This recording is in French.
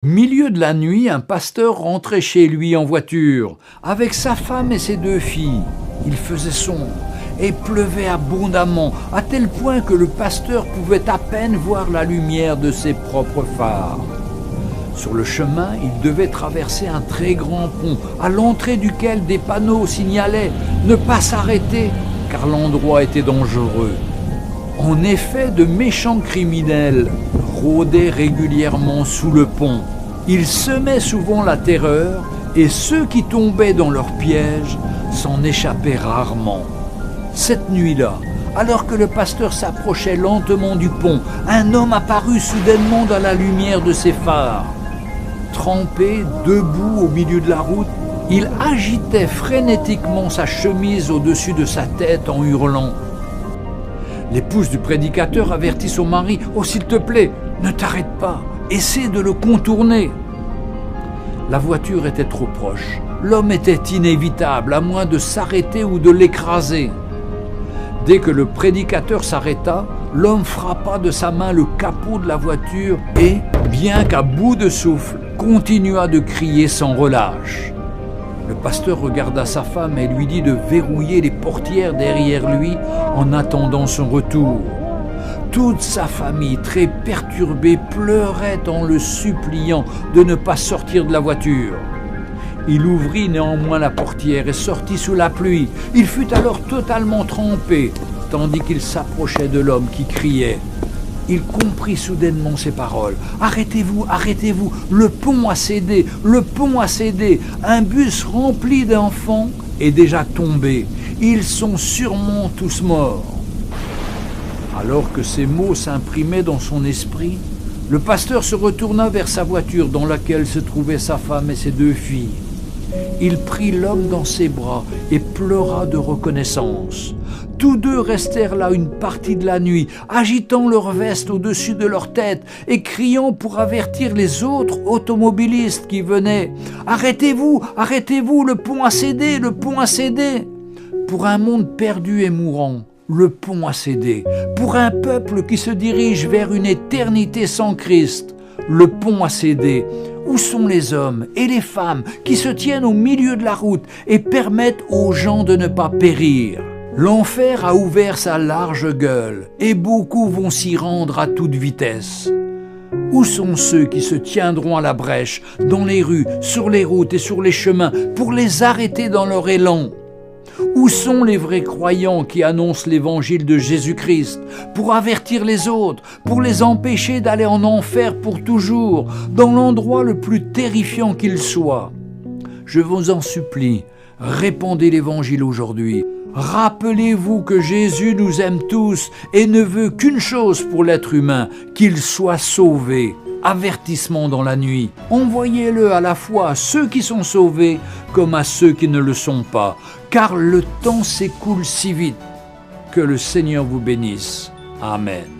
Milieu de la nuit, un pasteur rentrait chez lui en voiture, avec sa femme et ses 2 filles. Il faisait sombre et pleuvait abondamment, à tel point que le pasteur pouvait à peine voir la lumière de ses propres phares. Sur le chemin, il devait traverser un très grand pont, à l'entrée duquel des panneaux signalaient « Ne pas s'arrêter » car l'endroit était dangereux. En effet, de méchants criminels rôdaient régulièrement sous le pont. Ils semaient souvent la terreur et ceux qui tombaient dans leur piège s'en échappaient rarement. Cette nuit-là, alors que le pasteur s'approchait lentement du pont, un homme apparut soudainement dans la lumière de ses phares. Trempé, debout au milieu de la route, il agitait frénétiquement sa chemise au-dessus de sa tête en hurlant. L'épouse du prédicateur avertit son mari « Oh, s'il te plaît, ne t'arrête pas, essaie de le contourner !» La voiture était trop proche. L'homme était inévitable, à moins de s'arrêter ou de l'écraser. Dès que le prédicateur s'arrêta, l'homme frappa de sa main le capot de la voiture et, bien qu'à bout de souffle, continua de crier sans relâche. Le pasteur regarda sa femme et lui dit de verrouiller les portières derrière lui en attendant son retour. Toute sa famille, très perturbée, pleurait en le suppliant de ne pas sortir de la voiture. Il ouvrit néanmoins la portière et sortit sous la pluie. Il fut alors totalement trempé, tandis qu'il s'approchait de l'homme qui criait. Il comprit soudainement ces paroles. « Arrêtez-vous, arrêtez-vous, le pont a cédé, le pont a cédé. Un bus rempli d'enfants est déjà tombé. Ils sont sûrement tous morts. » Alors que ces mots s'imprimaient dans son esprit, le pasteur se retourna vers sa voiture dans laquelle se trouvaient sa femme et ses 2 filles. Il prit l'homme dans ses bras et pleura de reconnaissance. Tous 2 restèrent là une partie de la nuit, agitant leurs vestes au-dessus de leur tête et criant pour avertir les autres automobilistes qui venaient. « Arrêtez-vous, arrêtez-vous, le pont a cédé, le pont a cédé !» Pour un monde perdu et mourant, le pont a cédé. Pour un peuple qui se dirige vers une éternité sans Christ, le pont a cédé. Où sont les hommes et les femmes qui se tiennent au milieu de la route et permettent aux gens de ne pas périr? L'enfer a ouvert sa large gueule et beaucoup vont s'y rendre à toute vitesse. Où sont ceux qui se tiendront à la brèche, dans les rues, sur les routes et sur les chemins, pour les arrêter dans leur élan? Où sont les vrais croyants qui annoncent l'évangile de Jésus-Christ pour avertir les autres, pour les empêcher d'aller en enfer pour toujours, dans l'endroit le plus terrifiant qu'il soit? Je vous en supplie, répandez l'évangile aujourd'hui. Rappelez-vous que Jésus nous aime tous et ne veut qu'une chose pour l'être humain, qu'il soit sauvé. Avertissement dans la nuit. Envoyez-le à la fois à ceux qui sont sauvés comme à ceux qui ne le sont pas, car le temps s'écoule si vite. Que le Seigneur vous bénisse. Amen.